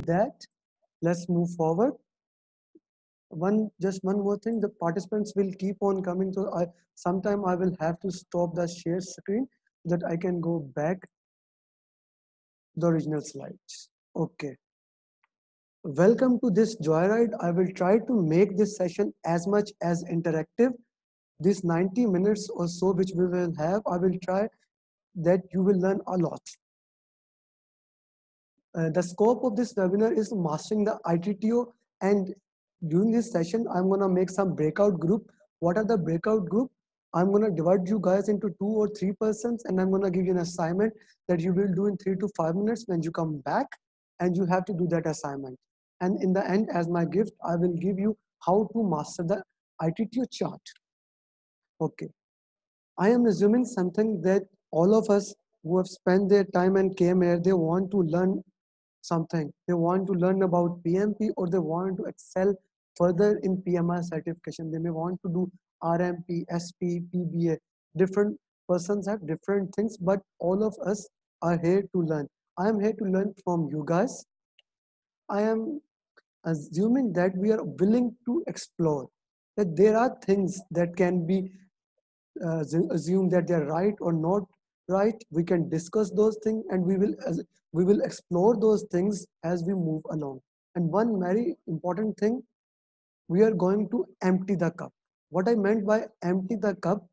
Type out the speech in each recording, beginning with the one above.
that, let's move forward. Just one more thing, the participants will keep on coming, so sometime I will have to stop the share screen so that I can go back the original slides. Okay. Welcome to this joyride. I will try to make this session as much as interactive. This 90 minutes or so which we will have, I will try that you will learn a lot. The scope of this webinar is mastering the ITTO, and during this session, I'm gonna make some breakout group. What are the breakout group? I'm gonna divide you guys into 2 or 3 persons, and I'm gonna give you an assignment that you will do in 3 to 5 minutes when you come back, and you have to do that assignment. And in the end, as my gift, I will give you how to master the ITTO chart. Okay. I am assuming something that all of us who have spent their time and came here, they want to learn something. They want to learn about PMP, or they want to excel further in PMI certification. They may want to do RMP, SP, PBA. Different persons have different things, but all of us are here to learn. I am here to learn from you guys. I am assuming that we are willing to explore, that there are things that can be assume that they're right or not right. We can discuss those things, and we will explore those things as we move along. And one very important thing, we are going to empty the cup. What I meant by empty the cup,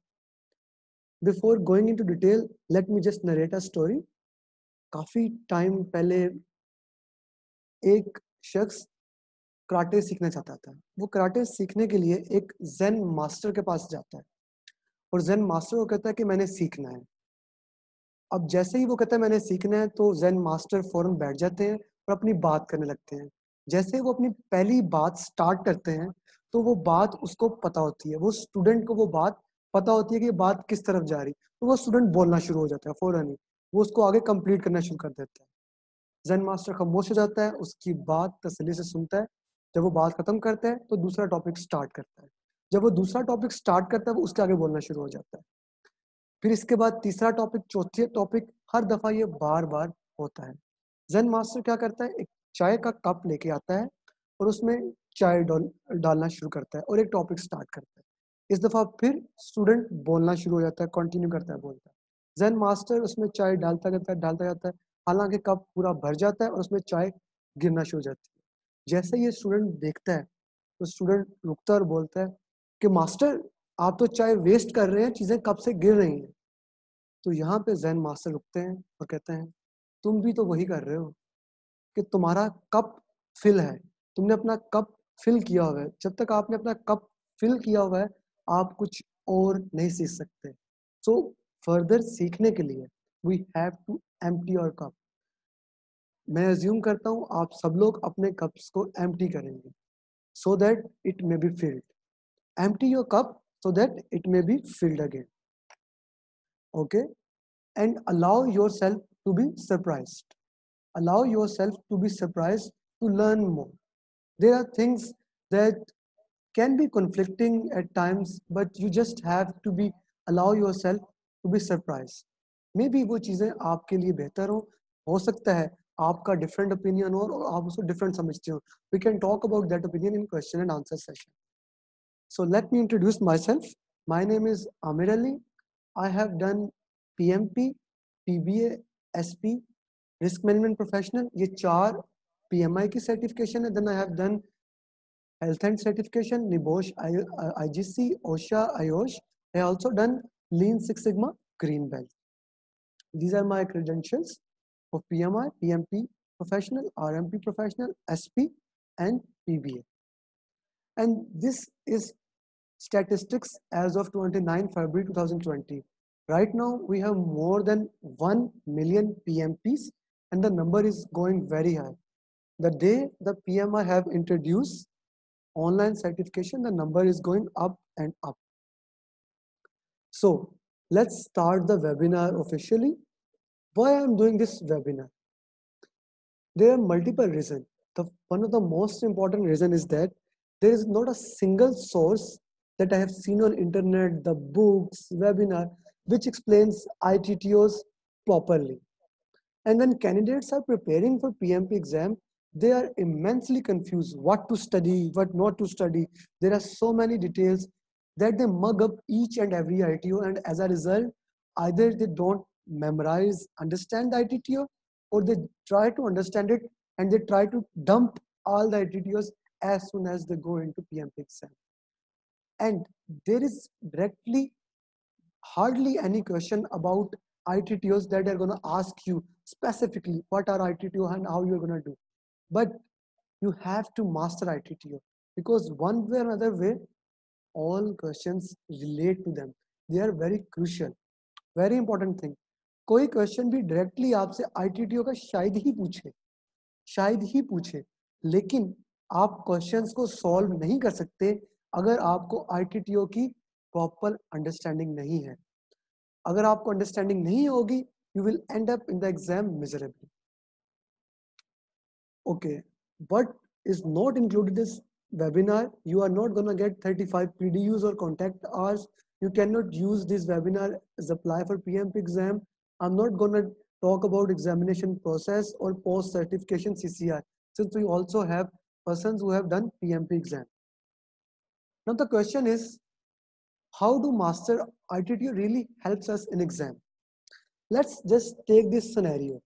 before going into detail, let me just narrate a story. काफी time पहले एक शख्स karate सीखना चाहता था. वो karate सीखने के लिए एक जेन मास्टर के पास जाता है, और जेन मास्टर को कहता है कि मैंने सीखना है. अब जैसे ही वो कहता है मैंने सीखना है, तो जेन मास्टर फौरन बैठ जाते हैं और अपनी बात करने लगते हैं. जैसे वो अपनी पहली बात स्टार्ट करते हैं, तो वो बात उसको पता होती है, वो स्टूडेंट को वो बात पता होती है कि ये बात किस तरफ जा रही, तो वो स्टूडेंट बोलना शुरू हो जाता है फौरन ही. वो उसको आगे कंप्लीट करना शुरू कर देता है. जेन मास्टर खामोश हो जाता है, उसकी बात तसल्ली से सुनता है. जब वो बात खत्म करता है, तो दूसरा टॉपिक स्टार्ट करता है. जब वो दूसरा टॉपिक स्टार्ट करता है, वो उसके आगे बोलना शुरू हो जाता है. फिर इसके बाद तीसरा टॉपिक, चौथे टॉपिक, हर दफा ये बार बार होता है. जेन मास्टर क्या करता है, एक चाय का कप लेके आता है और उसमें चाय डालना शुरू करता है और एक टॉपिक स्टार्ट करता है. इस दफा फिर स्टूडेंट बोलना शुरू हो जाता है, कंटिन्यू करता है, बोलता है. जेन मास्टर उसमें चाय डालता जाता है, हालांकि कप पूरा भर जाता है और उसमें चाय गिरना शुरू हो जाती है. जैसे ये स्टूडेंट देखता है, तो स्टूडेंट रुकता है और बोलता है कि मास्टर, आप तो चाय वेस्ट कर रहे हैं, चीजें कप से गिर रही हैं. तो यहाँ पे जैन मास्टर रुकते हैं और कहते हैं, तुम भी तो वही कर रहे हो कि तुम्हारा कप फिल है, तुमने अपना कप फिल किया हुआ है. जब तक आपने अपना कप फिल किया हुआ है, आप कुछ और नहीं सीख सकते. सो फर्दर सीखने के लिए we have to empty your cup. मैं अज्यूम करता हूँ आप सब लोग अपने कप्स को एम्प्टी करेंगे, so that it may be filled. Empty your cup so that it may be filled again. Okay, and allow yourself to be surprised. Allow yourself to be surprised, to learn more. There are things that can be conflicting at times, but you just have to be allow yourself to be surprised. Maybe वो चीजें आपके लिए बेहतर हो सकता है आपका different opinion हो और आप उसको डिफरेंट समझते हो. We can talk about that opinion in question and answer session. So let me introduce myself. My name is Amir Ali. I have done PMP, PBA, SP, Risk Management Professional. ये 4 PMI की certification है. Then I have done Health and Certification, NIBOSH, IGC, OSHA, IOSH. I also done Lean Six Sigma, Green Belt. These are my credentials for PMI, PMP Professional, RMP Professional, SP, and PBA. And this is statistics as of 29 February 2020. Right now, we have more than 1 million PMPs, and the number is going very high. The day the PMI have introduced online certification, the number is going up and up. So let's start the webinar officially. Why I'm doing this webinar? There are multiple reasons. One of the most important reason is that there is not a single source that I have seen on internet, the books, webinar, which explains ITTOs properly. And when candidates are preparing for PMP exam, They are immensely confused what to study, what not to study. There are so many details that they mug up each and every ITO, and as a result, either they don't memorize, understand the ITTO, or they try to understand it and they try to dump all the ITTOs as soon as they go into PMP exam. And there is directly hardly any question about ITTOs that are going to ask you specifically what are ITTO and how you're going to do. But you have to master ITTO because one way or another way, all questions relate to them. They are very crucial, very important thing. कोई question भी directly आपसे आईटीटीओ का शायद ही पूछे, लेकिन आप questions को solve नहीं कर सकते अगर आपको आईटीटीओ की प्रॉपर अंडरस्टैंडिंग नहीं है. अगर आपको अंडरस्टैंडिंग नहीं होगी, you will end up in the exam miserably. Okay, what is not included in this webinar? You are not going to get 35 PDUs or contact hours. You cannot use this webinar as apply for PMP exam. I'm not going to talk about examination process or post certification CCR, since we also have persons who have done PMP exam. Now the question is, how do master ITTO really helps us in exam? Let's just take this scenario.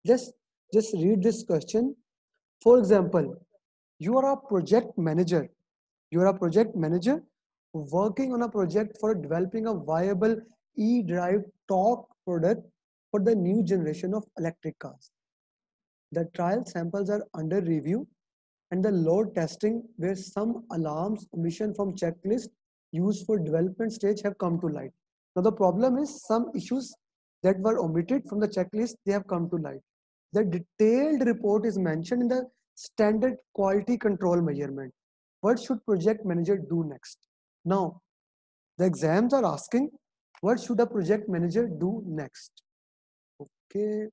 Just read this question. For example, you are a project manager. You are a project manager working on a project for developing a viable e-drive torque product for the new generation of electric cars. The trial samples are under review and the load testing where some alarms omission from checklist used for development stage have come to light. Now the problem is some issues that were omitted from the checklist, they have come to light. The detailed report is mentioned in the standard quality control measurement. What should project manager do next? Now, the exams are asking, what should a project manager do next? Okay,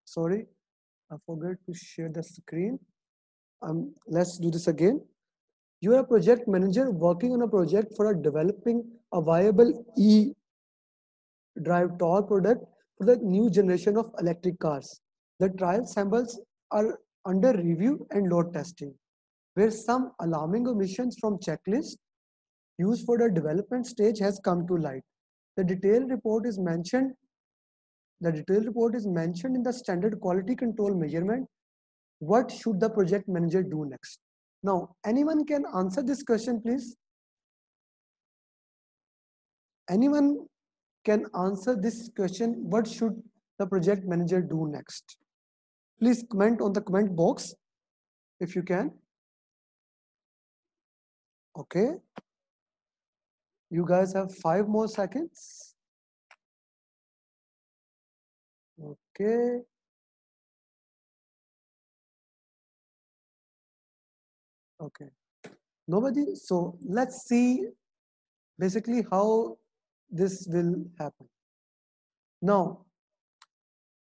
sorry, I forgot to share the screen. Let's do this again. You are a project manager working on a project for developing a viable e-drive torque product for the new generation of electric cars. The trial samples are under review and load testing, where some alarming omissions from checklist used for the development stage has come to light. The detailed report is mentioned. The detailed report is mentioned in the standard quality control measurement. What should the project manager do next? Now, anyone can answer this question, please? Anyone can answer this question? What should the project manager do next? Please comment on the comment box if you can. Okay. You guys have 5 more seconds. Okay. Okay. Nobody. So let's see basically how this will happen. Now,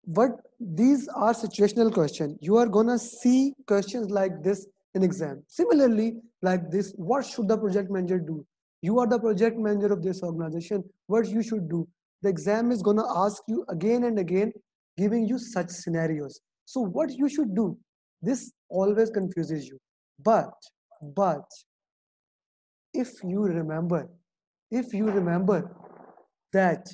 what these are situational questions. You are gonna see questions like this in exam. Similarly, like this, what should the project manager do? You are the project manager of this organization. What you should do? The exam is gonna ask you again and again, giving you such scenarios. So what you should do? This always confuses you. But if you remember that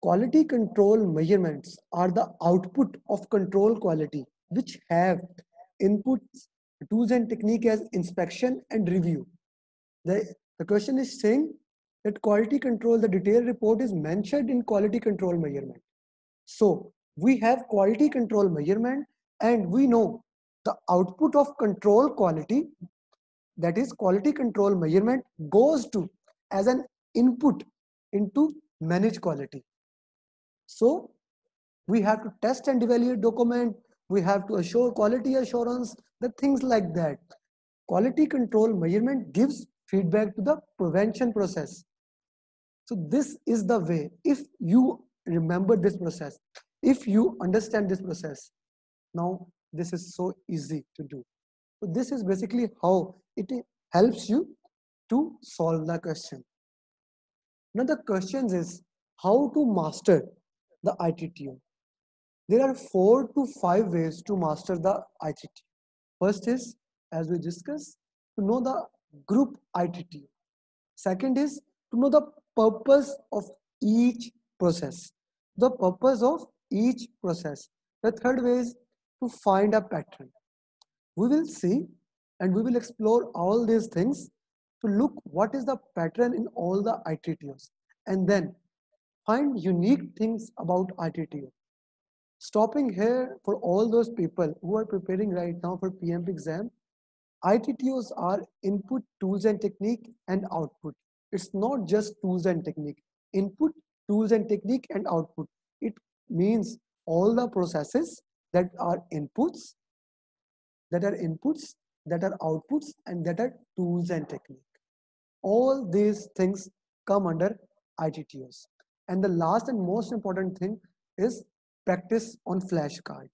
quality control measurements are the output of control quality, which have inputs, tools and technique as inspection and review. The question is saying that quality control, the detailed report is mentioned in quality control measurement. So we have quality control measurement and we know the output of control quality, that is quality control measurement, goes to as an input into manage quality. So we have to test and evaluate document, we have to assure quality assurance, the things like that. Quality control measurement gives feedback to the prevention process. So this is the way. If you remember this process, if you understand this process, now this is so easy to do. So this is basically how it helps you to solve the question. Now the question is how to master the ITTO. There are 4 to 5 ways to master the ITT. First is, as we discussed, to know the group ITT. Second is to know the purpose of each process. The purpose of each process. The third way is to find a pattern. We will see and we will explore all these things to look what is the pattern in all the ITTOs and then find unique things about ITTO. Stopping here for all those people who are preparing right now for PMP exam, ITTOs are input, tools and technique and output. It's not just tools and technique. Input, tools and technique and output. It means all the processes that are inputs, that are inputs, that are outputs, and that are tools and technique. All these things come under ITTOs. And the last and most important thing is practice on flashcard.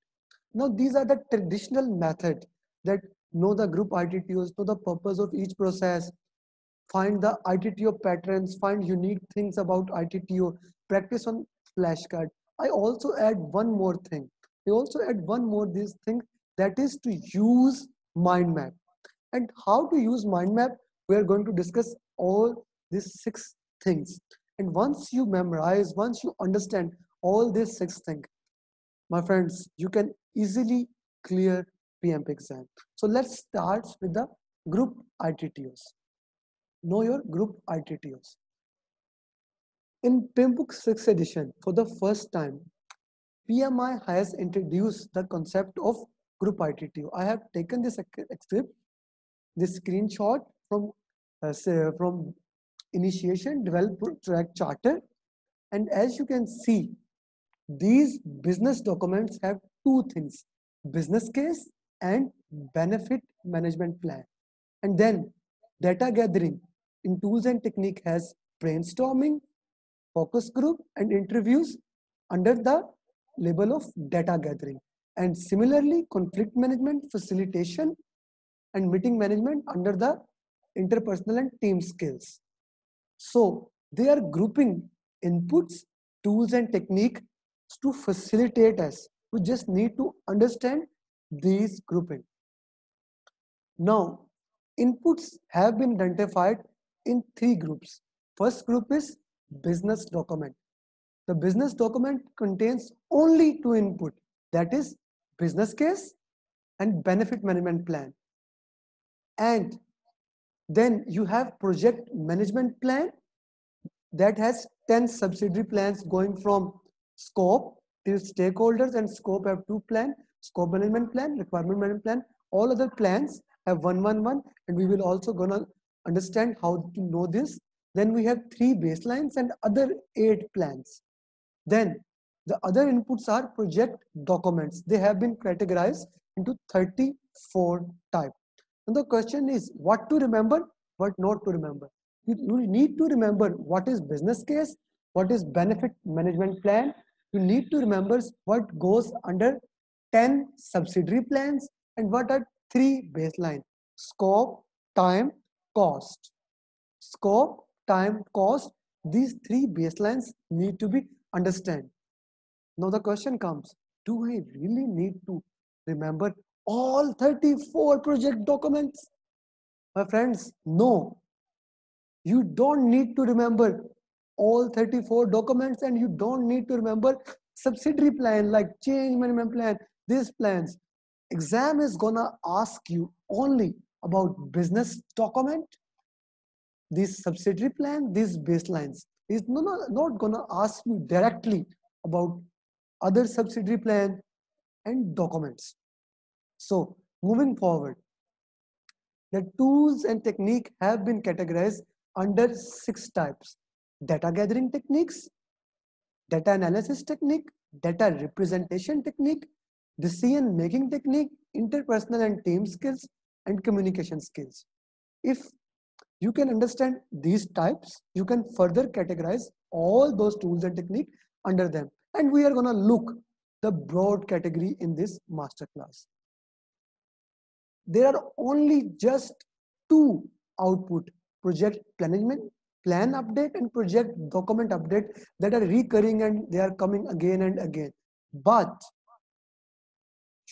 Now, these are the traditional method that know the group ITTOs, know the purpose of each process, find the ITTO patterns, find unique things about ITTO, practice on flashcard. I also add one more thing. I also add one more this thing that is to use mind map. And how to use mind map, we are going to discuss all these 6 things. And once you memorize, once you understand all these 6 things, my friends, you can easily clear PMP exam. So let's start with the group ITTOs. Know your group ITTOs. In PIMBOK 6th edition, for the first time, PMI has introduced the concept of group ITTO. I have taken this script, this screenshot from initiation, develop, track charter. And as you can see, these business documents have 2 things, business case and benefit management plan. And then data gathering in tools and technique has brainstorming, focus group and interviews under the label of data gathering. And similarly, conflict management, facilitation and meeting management under the interpersonal and team skills. So they are grouping inputs, tools and technique to facilitate us. We just need to understand these grouping. Now, inputs have been identified in 3 groups. First group is business document. The business document contains only 2 input, that is business case and benefit management plan. And then you have project management plan that has 10 subsidiary plans going from scope till stakeholders, and scope have 2 plan, scope management plan, requirement management plan. All other plans have 111, and we will also gonna understand how to know this. Then we have 3 baselines and other 8 plans. Then the other inputs are project documents. They have been categorized into 34 types. And the question is what to remember, what not to remember. You need to remember what is business case, what is benefit management plan. You need to remember what goes under 10 subsidiary plans and what are 3 baseline: scope, time, cost. Scope, time, cost. These 3 baselines need to be understood. Now the question comes, do I really need to remember all 34 project documents? My friends, no. You don't need to remember all 34 documents, and you don't need to remember subsidiary plan like change management plan, these plans. Exam is gonna ask you only about business document, this subsidiary plan, these baselines. It's not gonna ask you directly about other subsidiary plan and documents. So moving forward, the tools and technique have been categorized under 6 types: data gathering techniques, data analysis technique, data representation technique, decision making technique, interpersonal and team skills, and communication skills. If you can understand these types, you can further categorize all those tools and technique under them. And we are going to look the broad category in this masterclass. There are only just 2 output: project management plan update and project document update, that are recurring and they are coming again and again. But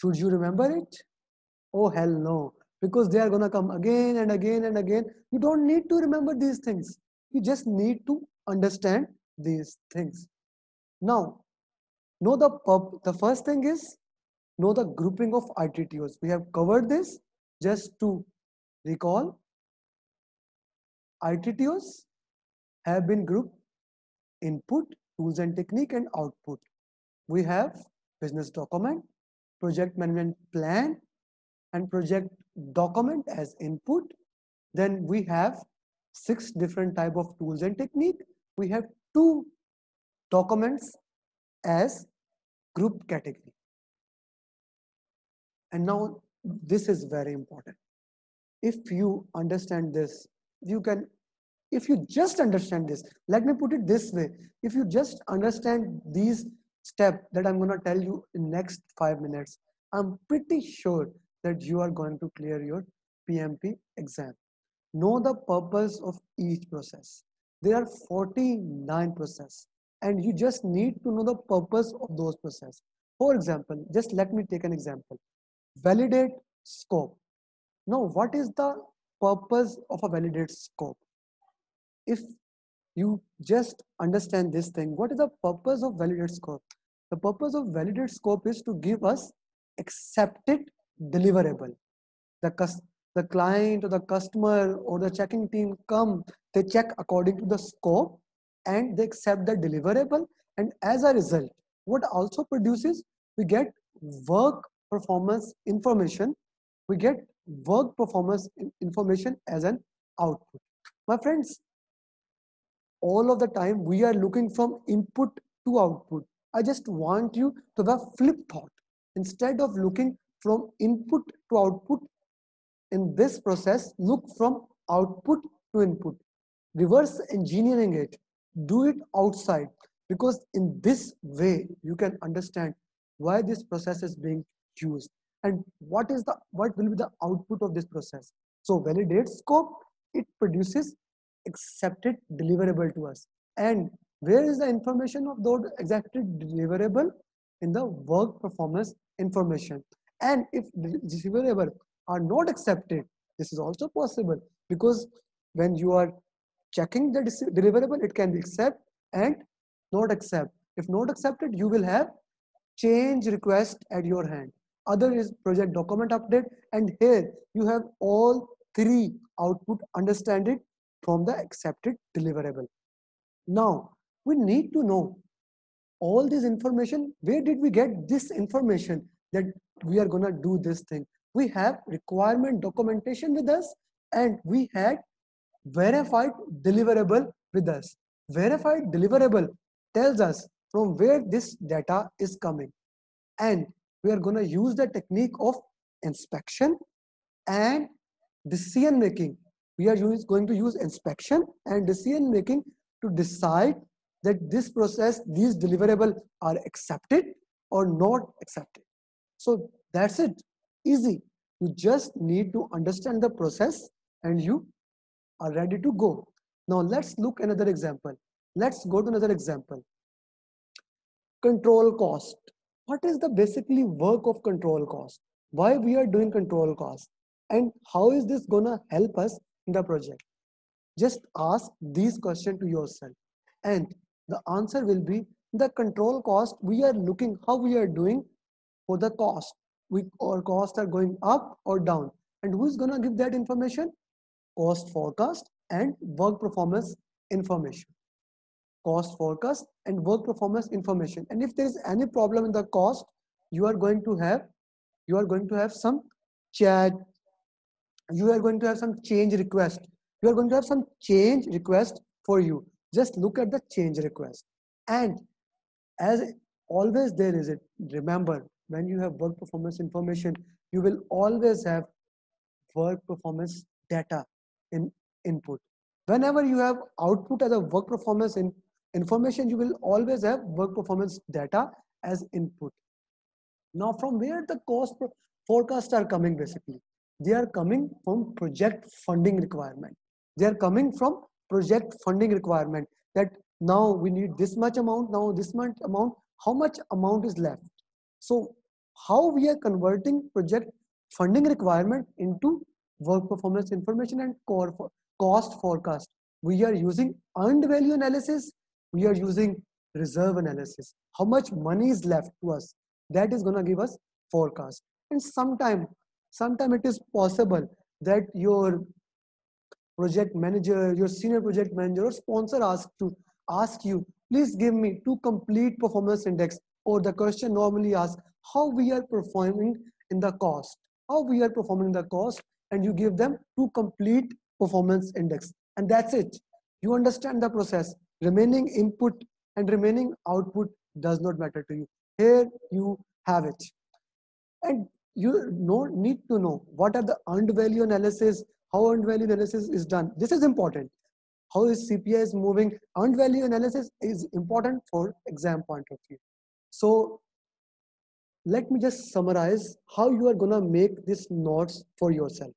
Should you remember it? Oh, hell no. Because they are going to come again and again and again. You don't need to remember these things. You just need to understand these things. Now, know the first thing is know the grouping of ITTOs. We have covered this. Just to recall, ITTOs have been grouped: input, tools and technique, and output. We have business document, project management plan, and project document as input. Then we have 6 different type of tools and technique. We have 2 documents as group category. And now this is very important. If you understand this, you can, if you just understand this, let me put it this way. If you just understand these steps that I'm going to tell you in next 5 minutes, I'm pretty sure that you are going to clear your PMP exam. Know the purpose of each process. There are 49 processes, and you just need to know the purpose of those processes. For example, just let me take an example. Validate scope. Now, what is the purpose of a validate scope? If you just understand this thing, what is the purpose of validate scope? The purpose of validate scope is to give us accepted deliverable. The client or the customer or the checking team come, they check according to the scope and they accept the deliverable. And as a result, what also produces, we get work performance information. We get work performance information as an output. My friends, all of the time we are looking from input to output. I just want you to have a flip thought. Instead of looking from input to output, in this process, look from output to input. Reverse engineering it. Do it outside, because in this way you can understand why this process is being used and what will be the output of this process. So validate scope, it produces accepted deliverable to us. And where is the information of those accepted deliverable? In the work performance information. And if deliverable are not accepted, this is also possible, because when you are checking the deliverable, it can be accept and not accept. If not accepted, you will have change request at your hand. Other is project document update, and here you have all 3 output. Understand it from the accepted deliverable. Now we need to know all this information. Where did we get this information that we are gonna do this thing? We have requirement documentation with us, and we had verified deliverable with us. Verified deliverable tells us from where this data is coming, and we are going to use the technique of inspection and decision making. We are going to use inspection and decision making to decide that this process, these deliverables are accepted or not accepted. So that's it. Easy. You just need to understand the process and you are ready to go. Now let's look another example. Let's go to another example. Control cost. What is the basically work of control cost? Why we are doing control cost? And how is this gonna help us in the project? Just ask these questions to yourself. And the answer will be the control cost. We are looking how we are doing for the cost. Our costs are going up or down. And who's gonna give that information? Cost forecast and work performance information. Cost forecast and work performance information. And if there is any problem in the cost, you are going to have some chat, you are going to have some change request. You are going to have some change request for you. Just look at the change request. And as always there is it, remember, when you have work performance information, you will always have work performance data in input. Whenever you have output as a work performance information, you will always have work performance data as input. Now from where the cost forecasts are coming? Basically they are coming from project funding requirement. They are coming from project funding requirement, that now we need this much amount, now this much amount, how much amount is left. So how we are converting project funding requirement into work performance information and cost forecast. We are using earned value analysis. We are using reserve analysis. How much money is left to us? That is going to give us forecast. And sometime it is possible that your project manager, your senior project manager or sponsor ask you, please give me two complete performance index. Or the question normally asks how we are performing in the cost, how we are performing in the cost, and you give them two complete performance index, and that's it. You understand the process. Remaining input and remaining output does not matter to you. Here you have it. And you need to know what are the earned value analysis, how earned value analysis is done. This is important. How is CPI is moving? Earned value analysis is important for exam point of view. So let me just summarize how you are gonna make these notes for yourself.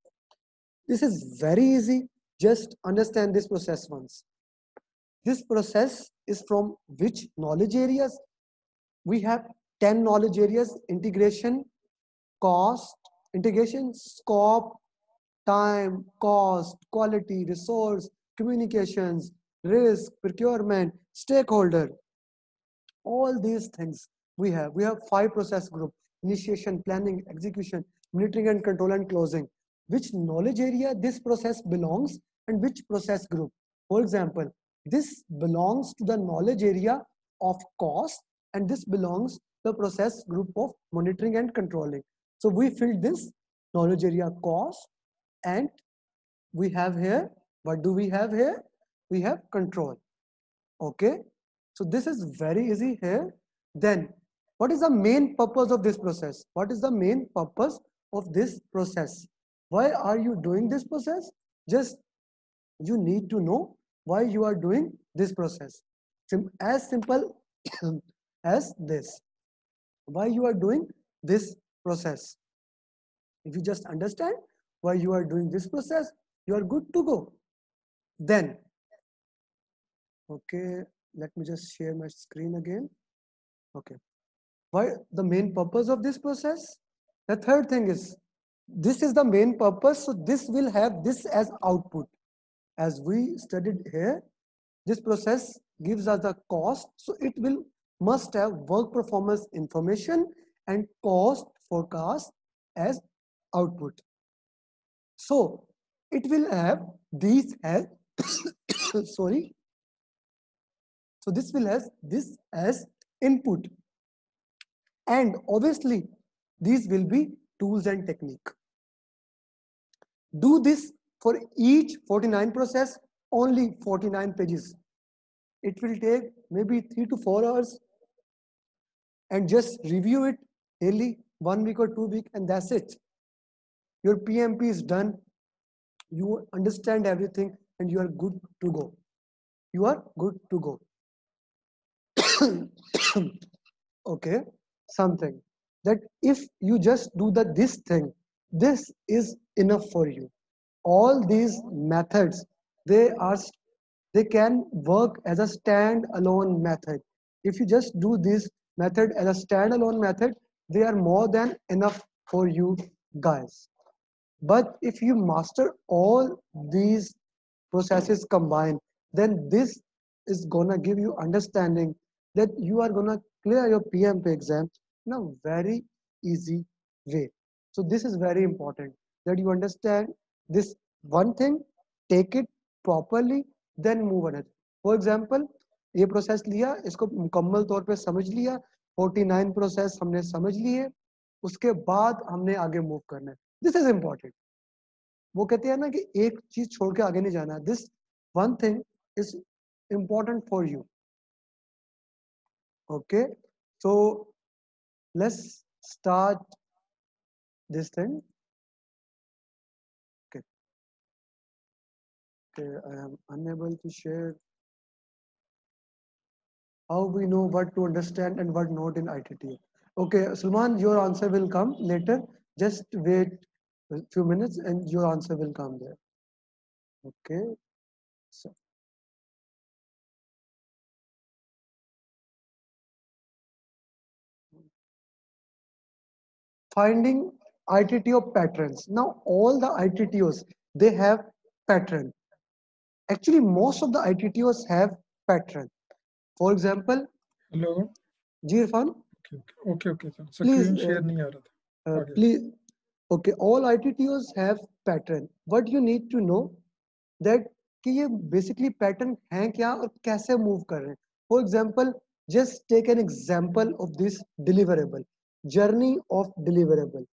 This is very easy. Just understand this process once. This process is from which knowledge areas? We have 10 knowledge areas: integration, cost, integration, scope, time, cost, quality, resource, communications, risk, procurement, stakeholder. All these things we have 5 process group: initiation, planning, execution, monitoring and control, and closing. Which knowledge area this process belongs and which process group? For example, this belongs to the knowledge area of cost, and this belongs to the process group of monitoring and controlling. So we filled this knowledge area cost, and we have here, what do we have here? We have control. Okay, so this is very easy here. Then what is the main purpose of this process? What is the main purpose of this process? Why are you doing this process? Just you need to know why you are doing this process. As simple as this. Why you are doing this process? If you just understand why you are doing this process, you are good to go. Then, okay, let me just share my screen again. Okay. Why the main purpose of this process? The third thing is, this is the main purpose, so this will have this as output. As we studied here, this process gives us the cost, so it will must have work performance information and cost forecast as output. So it will have these as sorry. So this will have this as input, and obviously these will be tools and technique. Do this for each 49 process, only 49 pages. It will take maybe 3 to 4 hours, and just review it daily, 1 week or 2 week, and that's it. Your PMP is done. You understand everything and you are good to go. You are good to go. Okay, something that if you just do this thing, this is enough for you. All these methods, they are they can work as a stand-alone method. If you just do this method as a stand-alone method, they are more than enough for you guys. But if you master all these processes combined, then this is gonna give you understanding that you are gonna clear your PMP exam in a very easy way. So this is very important that you understand this one thing, take it properly, then move on it. For example, ये process लिया, इसको मुकम्मल तौर पे समझ लिया, 49 process हमने समझ लिए, उसके बाद हमने आगे मूव करना है. This is important. वो कहते हैं ना कि एक चीज छोड़ के आगे नहीं जाना. This one thing is important for you. Okay, so let's start this thing. Okay, okay, I am unable to share. How we know what to understand and what not in ITT? Okay, Salman, your answer will come later. Just wait a few minutes and your answer will come there. Okay, so finding ITTO patterns. Now all the ITTOs, they have pattern. Actually, most of the ITTOs have pattern. For example, hello. Ji Irfan, okay okay okay sir, please, screen share नहीं आ रहा था, आ गया. please, okay, all ITTOs have pattern. What you need to know that कि ये basically pattern हैं क्या और कैसे move कर रहे हैं. For example, just take an example of this deliverable, journey of deliverable.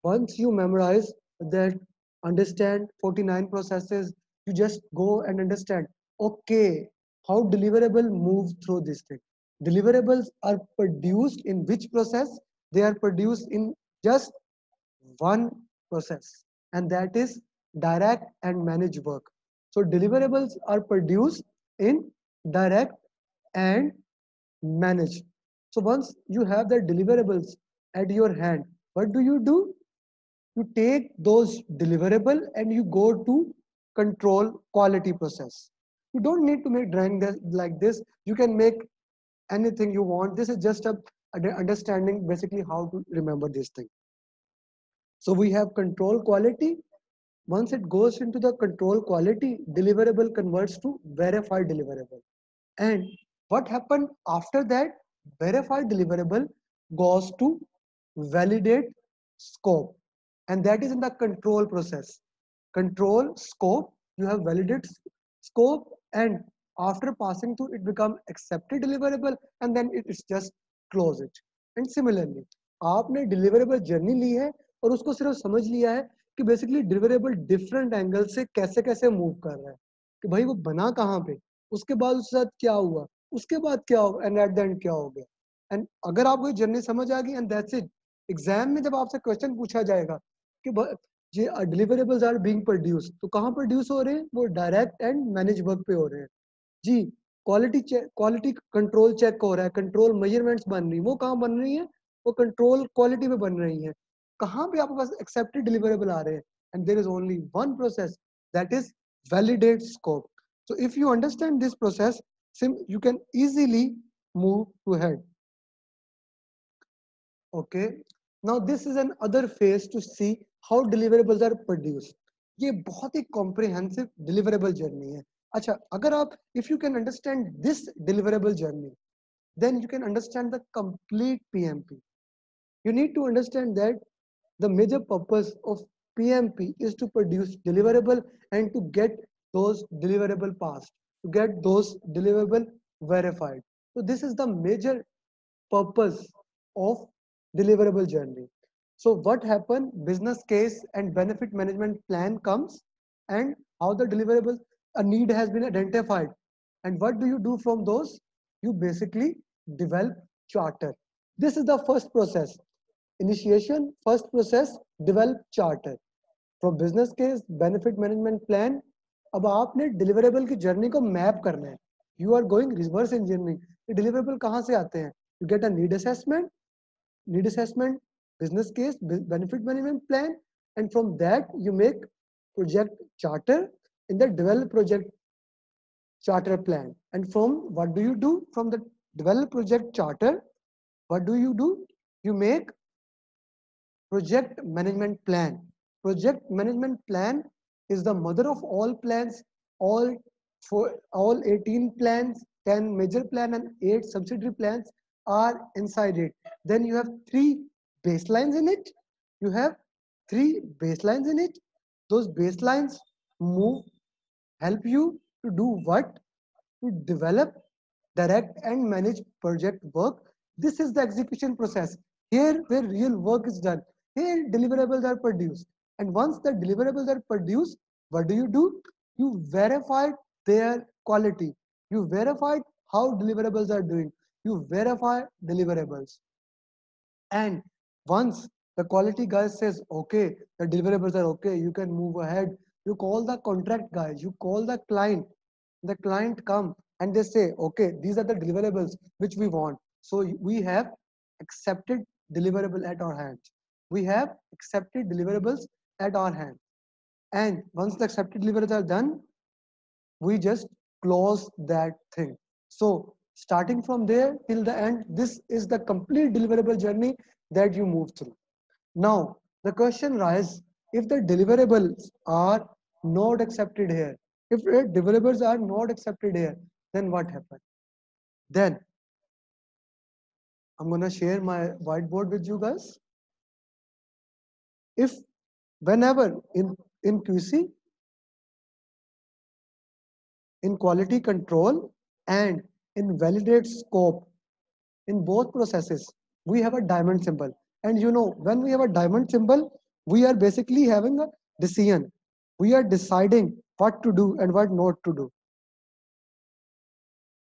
Once you memorize that, understand 49 processes, you just go and understand, okay, how deliverable move through this thing. Deliverables are produced in which process? They are produced in just one process, and that is direct and manage work. So deliverables are produced in direct and manage. So once you have the deliverables at your hand, what do? You take those deliverable and you go to control quality process. You don't need to make drawing like this. You can make anything you want. This is just a understanding basically how to remember this thing. So we have control quality. Once it goes into the control quality, deliverable converts to verified deliverable. And what happened after that? Verified deliverable goes to validate scope. And that is in the control process. Control scope, you have validate scope, and after passing through, it become accepted deliverable, and then it is just close it. And similarly, आपने deliverable journey ली है और उसको सिर्फ समझ लिया है कि basically deliverable different angle से कैसे कैसे मूव कर रहा है, कि भाई वो बना कहाँ पे, उसके बाद उसके साथ क्या हुआ, उसके बाद क्या होगा, एंड एट द एंड क्या हो गया. एंड अगर आपको ये जर्नी समझ आ गई एंड दैट्स इट. एग्जाम में जब आपसे क्वेश्चन पूछा जाएगा कि ये डिलीवरेबल्स आर बीइंग प्रोड्यूस, तो कहाँ प्रोड्यूस हो रहे हैं, वो डायरेक्ट एंड मैनेज वर्क पे हो रहे हैं जी. Quality check, quality control check हो रहा है, कंट्रोल मेजरमेंट्स बन रही है, वो कहाँ बन रही है, वो कंट्रोल क्वालिटी में बन रही है. कहाँ पे आपके पास एक्सेप्टेड डिलीवरेबल आ रहे हैं, and there is only one process, that is validate scope. So if you understand this process, you can easily move to head. Okay. Now this is another phase to see how deliverables are produced. ये बहुत ही comprehensive deliverable journey है. अच्छा, अगर आप if you can understand this deliverable journey, then you can understand the complete PMP. You need to understand that the major purpose of PMP is to produce deliverable and to get those deliverable passed, to get those deliverable verified. So this is the major purpose of deliverable journey. So what happened? Business case and benefit management plan comes, and how the deliverables, a need has been identified. And what do you do from those? You basically develop charter. This is the first process. Initiation, first process, develop charter. From business case, benefit management plan, अब आपने deliverable की journey को map करना है. You are going reverse engineering. ये deliverable कहाँ से आते हैं? You get a need assessment, business case, benefit management plan, and from that you make project charter in the develop project charter plan. And from what do you do? From the develop project charter, what do? You make project management plan. Project management plan is the mother of all plans. All for all 18 plans, 10 major plan and 8 subsidiary plans are inside it. Then you have 3 baselines in it. You have 3 baselines in it. Those baselines move help you to do what? To develop, direct and manage project work. This is the execution process. Here where real work is done. Here deliverables are produced. And once the deliverables are produced, what do? You verify their quality. You verify how deliverables are doing. You verify deliverables. And once the quality guy says, okay, the deliverables are okay, you can move ahead. You call the contract guys, you call the client come and they say, okay, these are the deliverables which we want. So we have accepted deliverable at our hands. We have accepted deliverables at our hand. And once the accepted deliverables are done, we just close that thing. So starting from there till the end, this is the complete deliverable journey that you move through. Now, the question arises, if the deliverables are not accepted here, if the deliverables are not accepted here, then what happens? Then I'm going to share my whiteboard with you guys. If whenever in QC, in quality control, and in validate scope, in both processes, we have a diamond symbol. And you know, when we have a diamond symbol, we are basically having a decision. We are deciding what to do and what not to do.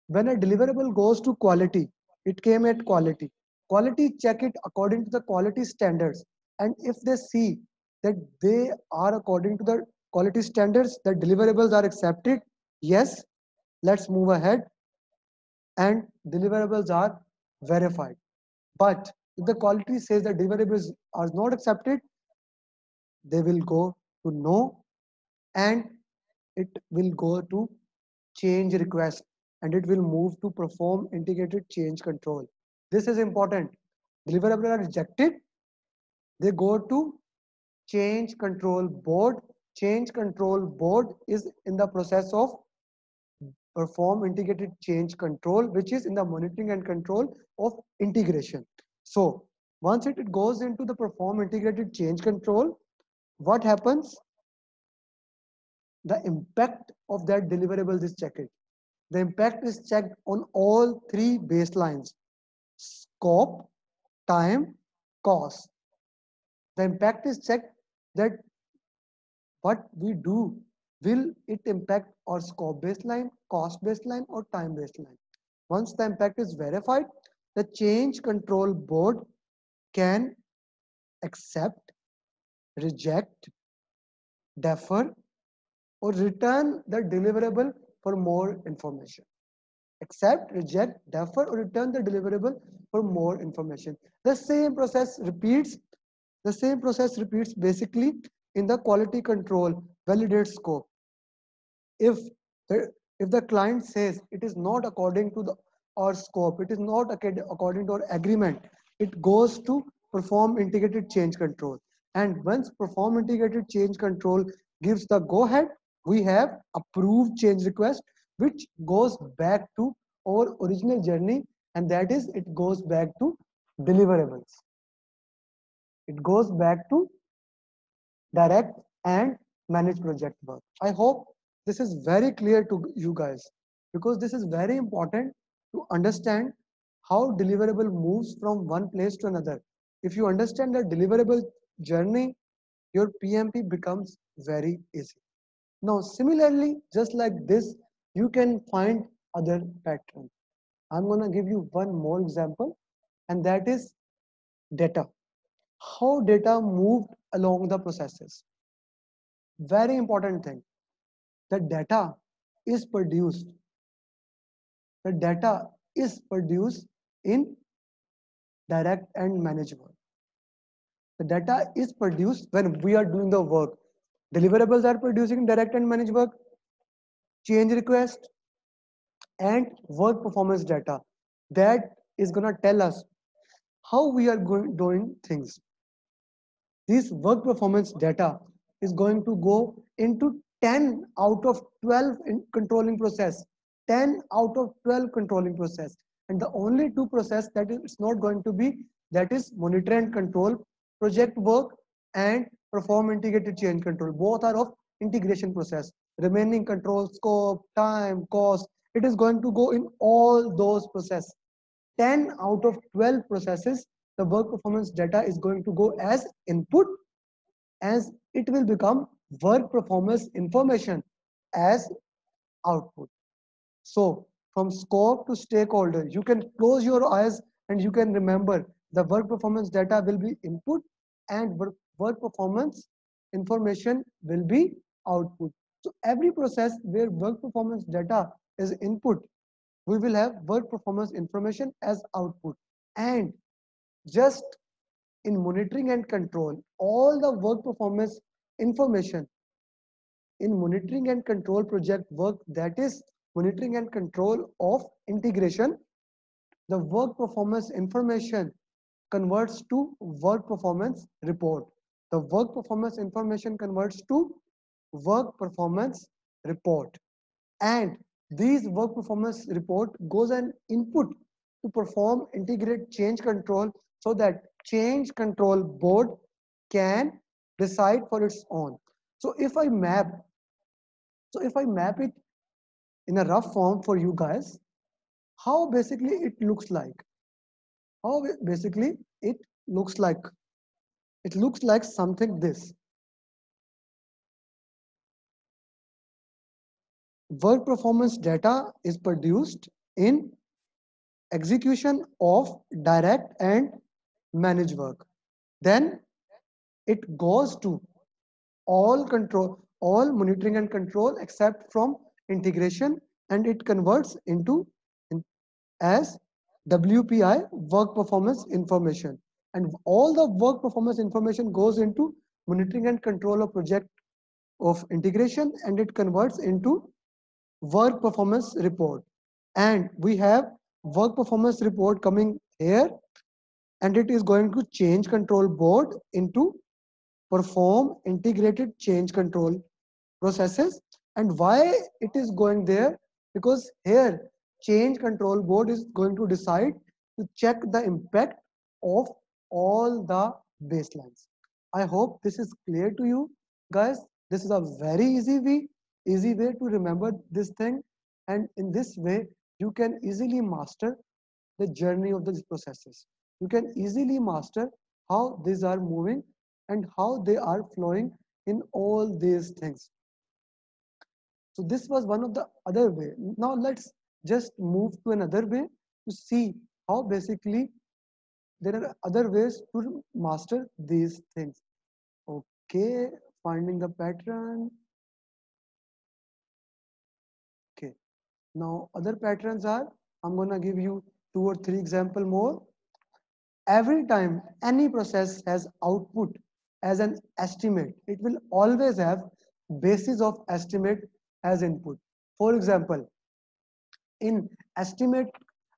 When a deliverable goes to quality, it came at quality. Quality check it according to the quality standards. And if they see that they are according to the quality standards, the deliverables are accepted, yes, let's move ahead, and deliverables are verified. But if the quality says that deliverables are not accepted, they will go to no, and it will go to change request, and it will move to perform integrated change control. This is important. Deliverables are rejected, they go to change control board. Change control board is in the process of perform integrated change control, which is in the monitoring and control of integration. So once it goes into the perform integrated change control, what happens? The impact of that deliverable is checked. The impact is checked on all three baselines: scope, time, cost. The impact is checked that what we do, will it impact our scope baseline, cost baseline, or time baseline. Once the impact is verified, the change control board can accept, reject, defer, or return the deliverable for more information. Accept, reject, defer, or return the deliverable for more information. The same process repeats. The same process repeats basically in the quality control validate scope. If the client says it is not according to our scope, it is not according to our agreement, it goes to perform integrated change control. And once perform integrated change control gives the go ahead, we have approved change request, which goes back to our original journey, and that is it goes back to deliverables. It goes back to direct and manage project work. I hope this is very clear to you guys, because this is very important to understand how deliverable moves from one place to another. If you understand the deliverable journey, your PMP becomes very easy. Now, similarly, just like this, you can find other patterns. I'm going to give you one more example, and that is data. How data moved along the processes. Very important thing. The data is produced. The data is produced in direct and managed work. The data is produced when we are doing the work. Deliverables are producing direct and managed work, change request, and work performance data. That is going to tell us how we are doing things. This work performance data is going to go into 10 out of 12 in controlling process. 10 out of 12 controlling process. And the only two process that is not going to be, that is monitor and control project work and perform integrated change control. Both are of integration process. Remaining control, scope, time, cost, it is going to go in all those process. 10 out of 12 processes, the work performance data is going to go as input, as it will become work performance information as output. So from scope to stakeholder, you can close your eyes and you can remember the work performance data will be input and work performance information will be output. So every process where work performance data is input, we will have work performance information as output. And just in monitoring and control, all the work performance information in monitoring and control project work, that is monitoring and control of integration, the work performance information converts to work performance report. The work performance information converts to work performance report. And these work performance report goes an input to perform integrate change control so that change control board can decide for its own. So if I map, it in a rough form for you guys, how basically it looks like. How basically it looks like. It looks like something this. Work performance data is produced in execution of direct and managed work. Then it goes to all monitoring and control except from integration, and it converts into as WPI, work performance information. And all the work performance information goes into monitoring and control of project of integration, and it converts into work performance report. And we have work performance report coming here, and it is going to change control board into perform integrated change control processes. And why it is going there? Because here change control board is going to decide to check the impact of all the baselines. I hope this is clear to you guys. This is a very easy way to remember this thing, and in this way you can easily master the journey of these processes. You can easily master how these are moving and how they are flowing in all these things. So this was one of the other way. Now let's just move to another way to see how basically there are other ways to master these things. Okay, finding the pattern. Okay, now other patterns are, I'm gonna give you 2 or 3 example more. Every time any process has output as an estimate, it will always have basis of estimate as input. For example, in estimate,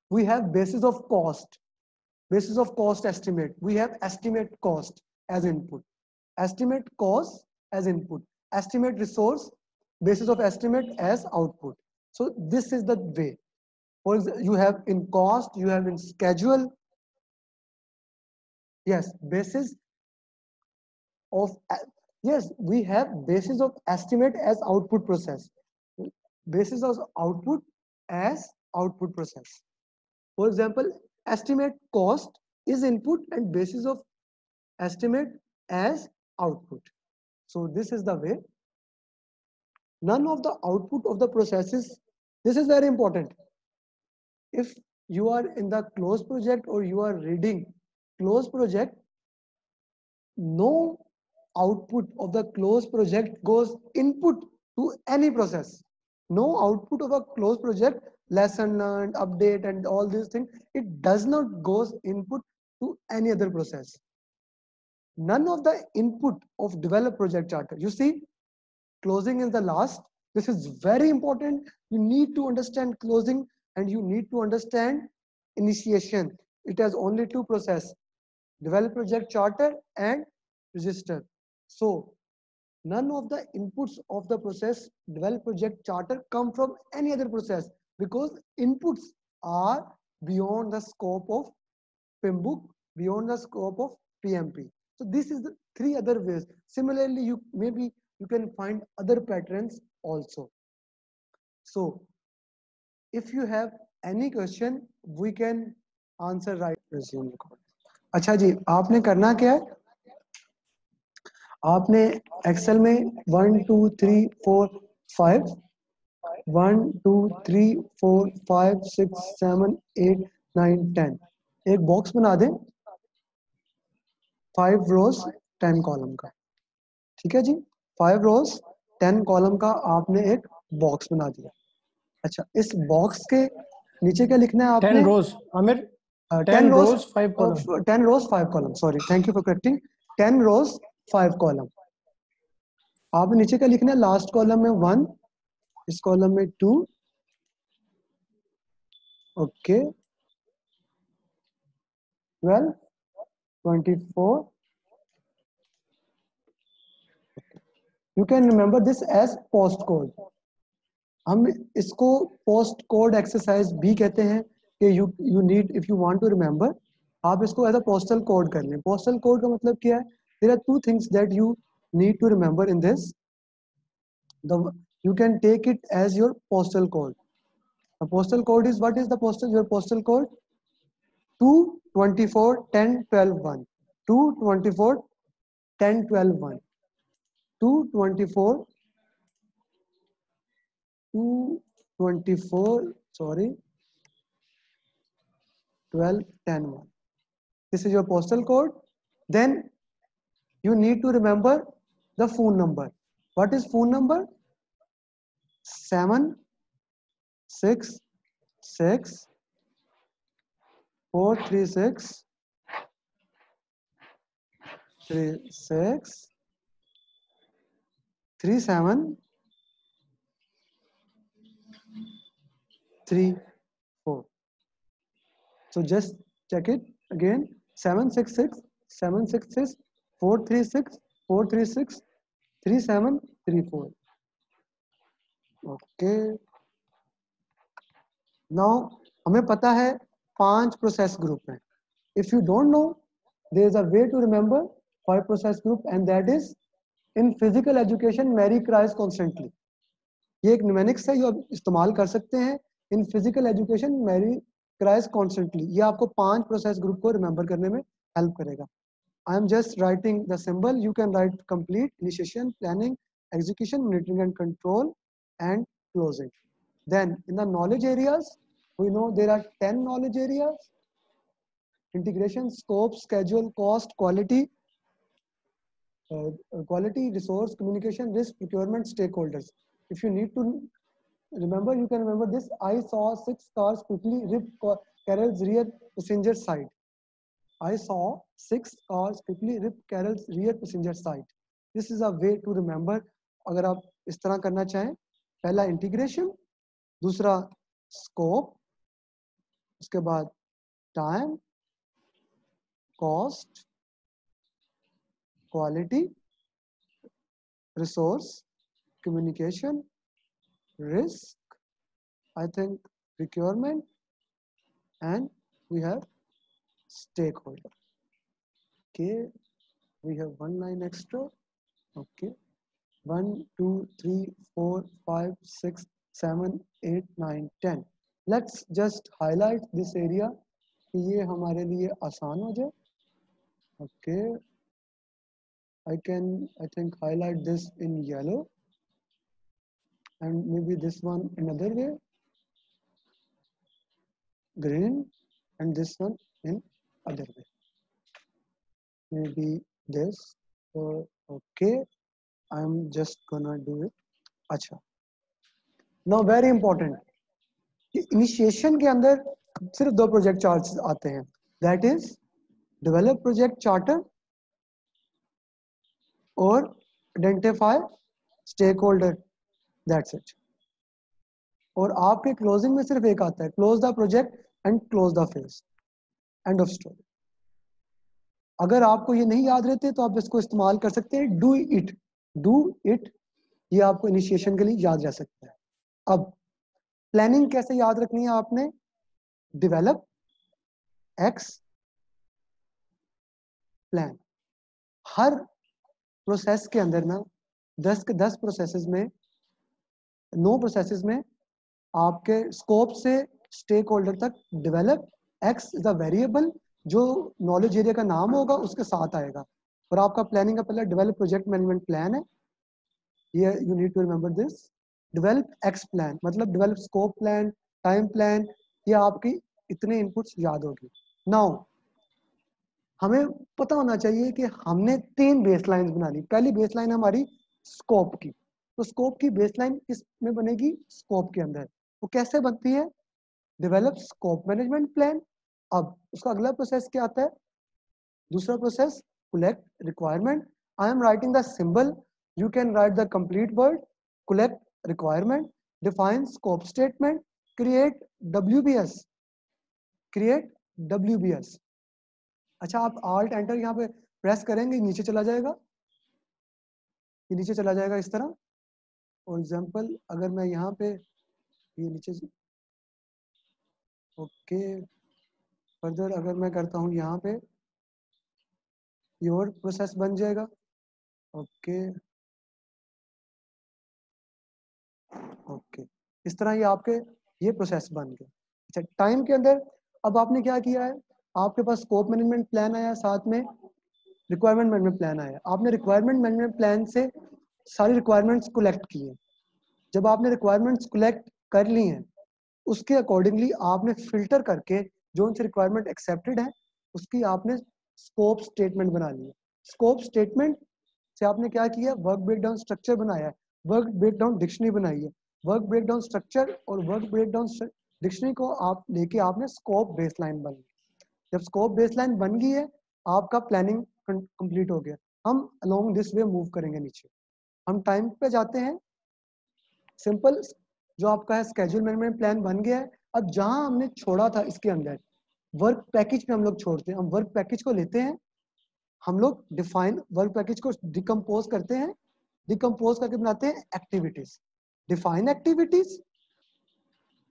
we have basis of cost estimate. We have estimate cost as input, estimate cost as input, estimate resource, basis of estimate as output. So this is the way. For example, you have in cost, you have in schedule. Yes, basis of yes, we have basis of estimate as output process, basis of output as output process. For example, estimate cost is input and basis of estimate as output. So this is the way. None of the output of the processes, this is very important. If you are in the closed project or you are reading closed project, no output of the closed project goes input to any process. No output of a closed project, lesson learned, update, and all these things, it does not goes input to any other process. None of the input of develop project charter. You see, closing is the last. This is very important. You need to understand closing and you need to understand initiation. It has only 2 process, develop project charter and register. So none of the inputs of the process develop project charter come from any other process, because inputs are beyond the scope of PIMBOK, beyond the scope of PMP. So this is the 3 other ways. Similarly, you can find other patterns also. So if you have any question, we can answer right. Resume record. अच्छा जी, आपने करना क्या है? आपने Excel में 1 2 3 4 5 1 2 3 4 5 6 7 8 9 10 एक box बना दें 5 रोज 10 कॉलम का. ठीक है जी, 5 रोज 10 कॉलम का आपने एक बॉक्स बना दिया. अच्छा, इस बॉक्स के नीचे क्या लिखना है आपने? 10 rows, Amir. 10 rows 5 columns. 10 rows 5 column. Sorry, thank you for correcting. 10 rows 5 column. आप नीचे क्या लिखना है? लास्ट कॉलम में 1, इस कॉलम में 2. Okay, 12 24. You can remember this as post code. हम इसको पोस्ट कोड एक्सरसाइज भी कहते हैं कि you need if you want to remember, आप इसको एज अ पोस्टल कोड कर लें. पोस्टल कोड का मतलब क्या है? There are two things that you need to remember in this. You can take it as your postal code. The postal code is, what is the your postal code? 2 24 10 12 1. 2 24 10 12 1. 2 24 2 24 sorry 12 10 1. This is your postal code. Then you need to remember the phone number. What is phone number? 7 6 6 4 3 6 3 6 3 7 3 4. So just check it again. 766 766 436 436 3734. Okay. Now हमें पता है 5 process group हैं. If you don't know, there is a way to remember 5 process group, and that is in physical education Mary cries constantly. ये एक numerics है जो आप इस्तेमाल कर सकते हैं. In physical education Mary cries constantly. ये आपको 5 प्रोसेस ग्रुप को रिमेंबर करने में हेल्प करेगा. I am just writing the symbol. You can write complete, initiation, planning, execution, monitoring and control, and closing. Then in the knowledge areas we know there are 10 knowledge areas. Integration, scope, schedule, cost, quality, resource, communication, risk, procurement, stakeholders. If you need to remember, you can remember this. I saw 6 cars quickly rip Carol's rear passenger side. I saw 6 cars quickly rip Carol's rear passenger side. This is a way to remember. अगर आप इस तरह करना चाहें, पहला integration, दूसरा scope, उसके बाद time, cost, quality, resource, communication, risk, I think procurement, and we have stakeholder. Okay, we have one line extra. Okay, 1 2 3 4 5 6 7 8 9 10. Let's just highlight this area कि ये हमारे लिए आसान हो जाए. Okay, I think highlight this in yellow, and maybe this one another way, green, and this one in other way, maybe this. So okay, I'm just gonna do it. अच्छा, now very important, initiation के अंदर सिर्फ 2 project charts आते हैं. That is develop project charter और identify stakeholder. That's it. और आपके closing में सिर्फ एक आता है, close the project and close the phase. End of story. अगर आपको ये नहीं याद रहते तो आप इसको इस्तेमाल कर सकते हैं. डू इट, ये आपको इनिशिएशन के लिए याद रह सकता है. अब प्लानिंग कैसे याद रखनी है आपने? Develop X plan. हर प्रोसेस के अंदर ना 10 के 10 प्रोसेसेस में, 9 प्रोसेसेस में आपके स्कोप से स्टेक होल्डर तक develop x is a variable जो नॉलेज एरिया का नाम होगा उसके साथ आएगा. और आपका प्लानिंग का पहला डेवलप प्रोजेक्ट मैनेजमेंट प्लान है. ये you need to remember this. Develop X plan मतलब develop scope plan, time plan. ये आपकी इतने इनपुट्स याद होगी. नाउ हमें पता होना चाहिए कि हमने 3 बेसलाइंस बना ली. पहली बेसलाइन हमारी स्कोप की. तो स्कोप की बेसलाइन किस में बनेगी? स्कोप के अंदर. वो कैसे बनती है? Develop scope management plan. अब उसका अगला प्रोसेस क्या आता है? दूसरा process collect requirement. I am writing the symbol. You can right the complete word. Collect requirement, define scope statement, create WBS. अच्छा, आप Alt Enter यहाँ पे प्रेस करेंगे, नीचे चला जाएगा, ये नीचे चला जाएगा इस तरह। फॉर एग्जाम्पल अगर मैं यहाँ पे ये नीचे, ओके, फर्दर अगर मैं करता हूँ यहाँ पे, योर प्रोसेस बन जाएगा। ओके ओके, इस तरह ये आपके ये प्रोसेस बन गए। अच्छा, टाइम के अंदर अब आपने क्या किया है, आपके पास स्कोप मैनेजमेंट प्लान आया, साथ में रिक्वायरमेंट मैनेजमेंट प्लान आया। आपने रिक्वायरमेंट मैनेजमेंट प्लान से सारी रिक्वायरमेंट्स कलेक्ट की हैं। जब आपने रिक्वायरमेंट्स कलेक्ट कर ली हैं, उसके अकॉर्डिंगली आपने फिल्टर करके जो उनसे रिक्वायरमेंट एक्सेप्टेड है उसकी आपने स्कोप स्टेटमेंट बना ली है। स्कोप स्टेटमेंट से आपने क्या किया, वर्क ब्रेकडाउन स्ट्रक्चर बनाया है, वर्क ब्रेकडाउन डिक्शनरी बनाई है। वर्क ब्रेकडाउन स्ट्रक्चर और वर्क ब्रेकडाउन डिक्शनरी को आप लेके आपने स्कोप बेसलाइन बन गई। जब स्कोप बेसलाइन बन गई है, आपका प्लानिंग कंप्लीट हो गया। हम अलोंग दिस वे मूव करेंगे नीचे। हम टाइम पे जाते हैं। सिंपल जो आपका है स्केड्यूल मैनेजमेंट प्लान बन गया है। अब जहां हमने छोड़ा था इसके अंदर वर्क पैकेज पे हम लोग छोड़ते हैं। हम वर्क पैकेज को लेते हैं, हम लोग डिफाइन वर्क पैकेज को डिकम्पोज करते हैं, डिकम्पोज करके बनाते हैं activities. Define activities,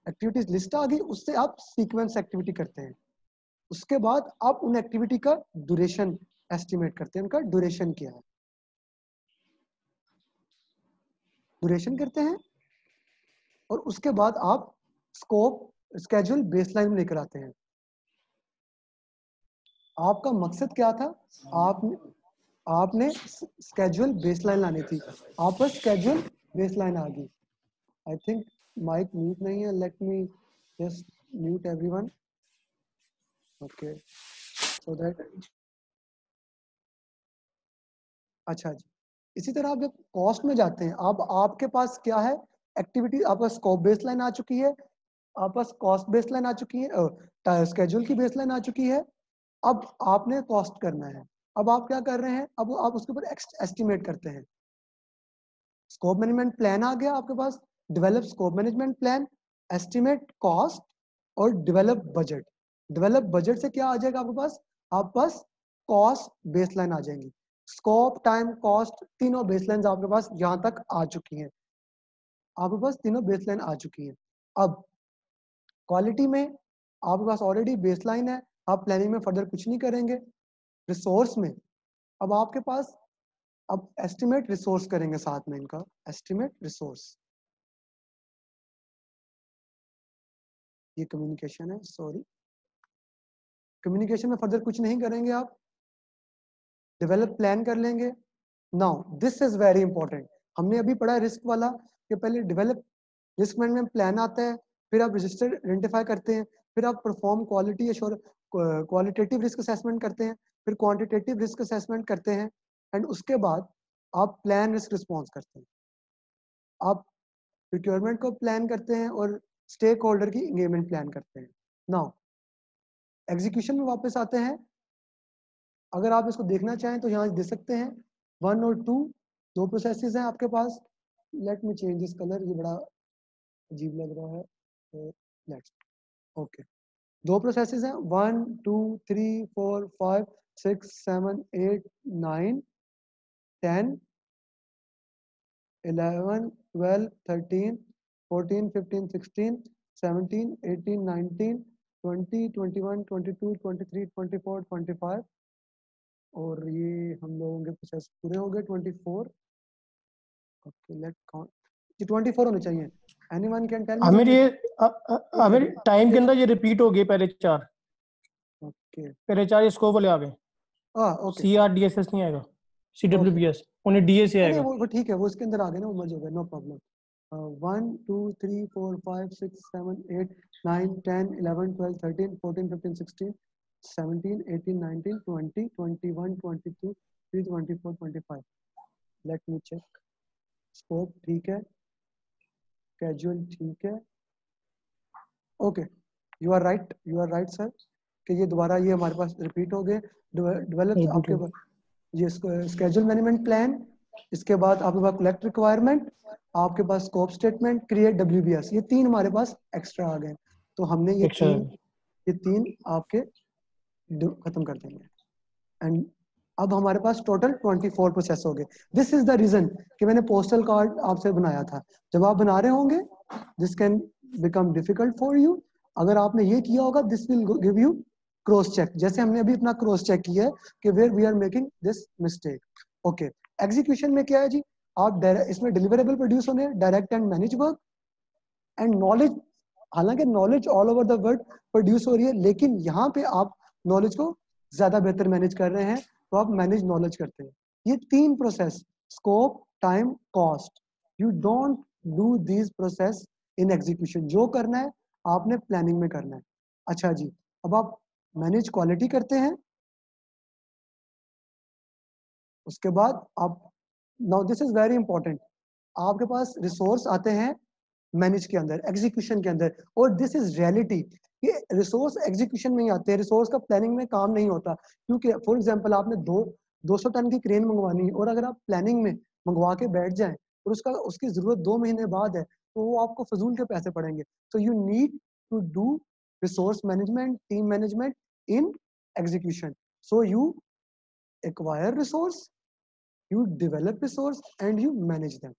activities list आ गई, उससे आप सीक्वेंस एक्टिविटी करते हैं। उसके बाद आप उन एक्टिविटी का ड्यूरेशन एस्टिमेट करते हैं, उनका ड्यूरेशन क्या है, ड्यूरेशन करते हैं। और उसके बाद आप स्कोप स्केड्यूल बेसलाइन में लेकर आते हैं। आपका मकसद क्या था, आपने स्केड्यूल बेसलाइन लानी थी, आप पर स्केड्यूल बेसलाइन आ गई। आई थिंक माइक म्यूट नहीं है, let me just mute everyone. Okay, so that, अच्छा जी। इसी तरह आप जब कॉस्ट में जाते हैं, अब आपके पास क्या है, एक्टिविटी, आपका पास स्कोप बेसलाइन आ चुकी है, आप पास कॉस्ट बेसलाइन आ चुकी है, स्केड्यूल की बेसलाइन आ चुकी है। अब आपने कॉस्ट करना है। अब आप क्या कर रहे हैं, अब आप उसके ऊपर एस्टिमेट करते हैं। स्कोप मैनेजमेंट प्लान आ गया आपके पास, develop scope management plan, estimate cost और डेवलप बजट। डेवलप बजट से क्या आ जाएगा आपके पास, आपके पास कॉस्ट बेसलाइन आ जाएंगी। स्कोप, टाइम, कॉस्ट, तीनों बेसलाइन आपके पास यहाँ तक आ चुकी हैं। आपके पास तीनों बेसलाइन आ चुकी हैं। अब क्वालिटी में आपके पास ऑलरेडी बेसलाइन है, आप प्लानिंग में फर्दर कुछ नहीं करेंगे। रिसोर्स में अब आपके पास, अब एस्टिमेट रिसोर्स करेंगे साथ में, इनका एस्टिमेट रिसोर्स, ये कम्युनिकेशन है, सॉरी, कम्युनिकेशन में फर्दर कुछ नहीं करेंगे आप, डेवलप प्लान कर लेंगे। Now this is very important, हमने अभी पढ़ा रिस्क वाला कि पहले डेवलप रिस्क मैनेजमेंट प्लान आता है, फिर आप रजिस्टर आइडेंटिफाई करते हैं, फिर आप perform quality assure qualitative risk assessment करते हैं, फिर क्वांटिटेटिव रिस्क असेसमेंट करते हैं, एंड उसके बाद आप प्लान रिस्क रिस्पॉन्स करते हैं। आप प्रोक्योरमेंट को प्लान करते हैं और स्टेक होल्डर की एंगेजमेंट प्लान करते हैं। नाउ एग्जीक्यूशन में वापस आते हैं। अगर आप इसको देखना चाहें तो यहाँ दे सकते हैं 1 और 2, दो प्रोसेसेस हैं आपके पास। Let me change this colour, ये बड़ा अजीब लग रहा है, तो लेट्स, ओके, दो प्रोसेसेस हैं 1 2 3 4 5 6 7 8 9 10 11 12 13 14 15 16 17 18 19 20 21 22 23 24 25, और ये हम लोगों के प्रोसेस पूरे हो गए 24। ओके, लेट काउंट, ये 24 होने चाहिए। Anyone can tell me Aamir ये आमिर एक टाइम के अंदर ये रिपीट हो गए पहले चार, ओके, पहले चार स्कोप वाले आ गए, ओके, CRDSS नहीं आएगा, CWBS उन्हें DA से नहीं आएगा। वो ठीक है, वो इसके अंदर आ गए ना, वो मर्ज हो गए, no problem. 1 2 3 4 5 6 7 8 9 10 11 12 13 14 15 16 17 18 19 20 21 22 23 24 25। Let me check, scope ठीक है, कैजुअल ठीक है, okay, you are right sir, कि ये दोबारा ये हमारे पास रिपीट हो गए। डेवलप आपके ये स्केड्यूल मैनेजमेंट प्लान, इसके बाद आपके पास कलेक्ट रिक्वायरमेंट, आपके पास स्कोप स्टेटमेंट, क्रिएट WBS, ये तीन हमारे पास एक्स्ट्रा आ गए। तो हमने ये तीन आपके खत्म कर देंगे। एंड अब हमारे पास टोटल 24 प्रोसेस हो गए. दिस इज द रीजन कि मैंने पोस्टल कार्ड आपसे बनाया था. जब आप बना रहे होंगे, this can become difficult for you. अगर आपने ये किया होगा, this will give you cross check, जैसे हमने अभी अपना क्रॉस चेक किया है कि where we are making this mistake. Okay, execution में क्या है जी, आप इसमें डिलीवरेबल प्रोड्यूस होने, direct and manage work and knowledge. हालांकि knowledge all over the world produce हो रही है, लेकिन यहाँ पे आप नॉलेज को ज्यादा बेहतर मैनेज कर रहे हैं, तो आप मैनेज नॉलेज करते हैं. ये 3 process, scope, time, cost, you don't do this process in execution. जो करना है आपने प्लानिंग में करना है. अच्छा जी, अब आप मैनेज क्वालिटी करते हैं. उसके बाद आप, now this is very important, आपके पास रिसोर्स आते हैं मैनेज के अंदर, एग्जीक्यूशन के अंदर, और दिस इज रियलिटी. ये रिसोर्स एग्जीक्यूशन में ही आते हैं, रिसोर्स का प्लानिंग में काम नहीं होता. क्योंकि फॉर एग्जांपल आपने 200 टन की क्रेन मंगवानी है, और अगर आप प्लानिंग में मंगवा के बैठ जाएं और उसकी जरूरत 2 महीने बाद है, तो वो आपको फजूल के पैसे पड़ेंगे. So you need to do resource management, team management in execution. So you acquire resource, you develop resource, and you manage them.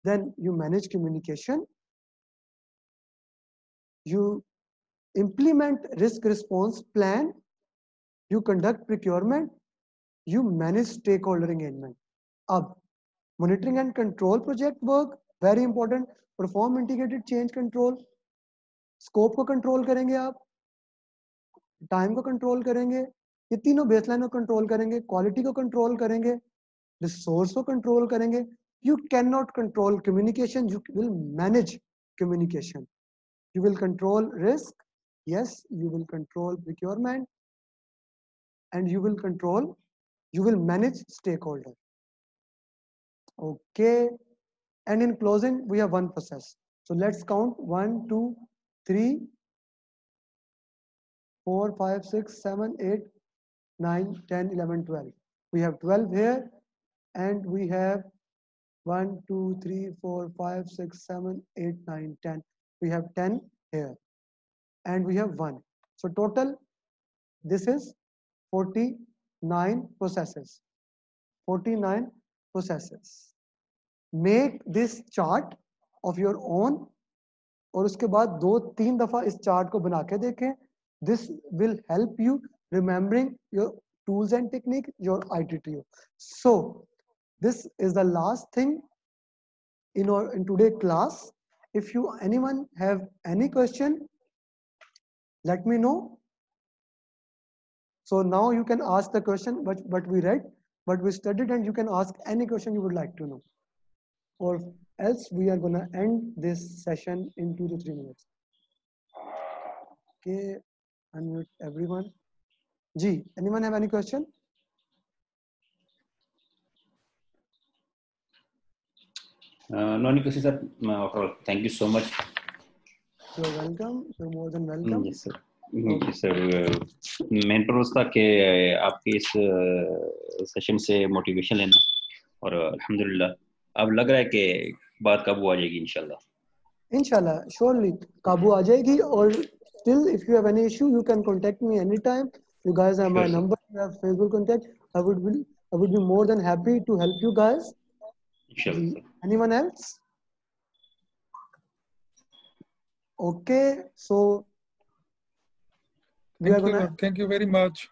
Then you manage communication, you implement risk response plan, you conduct procurement, you manage stakeholder engagement. Ab monitoring and control project work, very important. Perform integrated change control, scope को control करेंगे आप, time को control करेंगे, ये तीनों baseline को control करेंगे, quality को कंट्रोल करेंगे, रिसोर्स को कंट्रोल करेंगे. You can not control communication, you will manage communication. You will control risk, yes, you will control procurement, and you will manage stakeholder. Okay, and in closing we have one process. So let's count 1 2 3 4 5 6 7 8 9 10 11 12. We have 12 here, and we have 1 2 3 4 5 6 7 8 9 10. We have 10 here, and we have 1. So total this is 49 processes. 49 processes. Make this chart of your own, और उसके बाद 2-3 दफा इस chart को बना के देखें. This will help you remembering your tools and technique, your ITTO. So this is the last thing in today's class. If anyone have any question, let me know. So now you can ask the question what we read, what we studied, and you can ask any question you would like to know. Or else we are gonna end this session in 2 to 3 minutes. Okay, unmute everyone. Ji, anyone have any question? No any question, sir. Thank you so much. You're welcome. You're more than welcome. Yes, sir. Ji sir, main purpose था कि आपके इस session से motivation लेना, और अल्हम्दुलिल्लाह अब लग रहा है कि बात काबू आ जाएगी इंशाल्लाह. Surely काबू आ जाएगी. और still if you have any issue, you can contact me anytime. You guys have my number, you have Facebook contact. I would be more than happy to help you guys. इंशाल्लाह. Anyone else? Okay, so Thank you very much.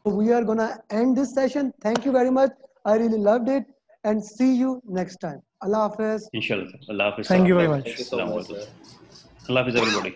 We are gonna end this session. Thank you very much. I really loved it, and see you next time. Allah Hafiz. इंशाल्लाह. Allah Hafiz. Thank you very much. Assalamu alaikum. Allah Hafiz everybody.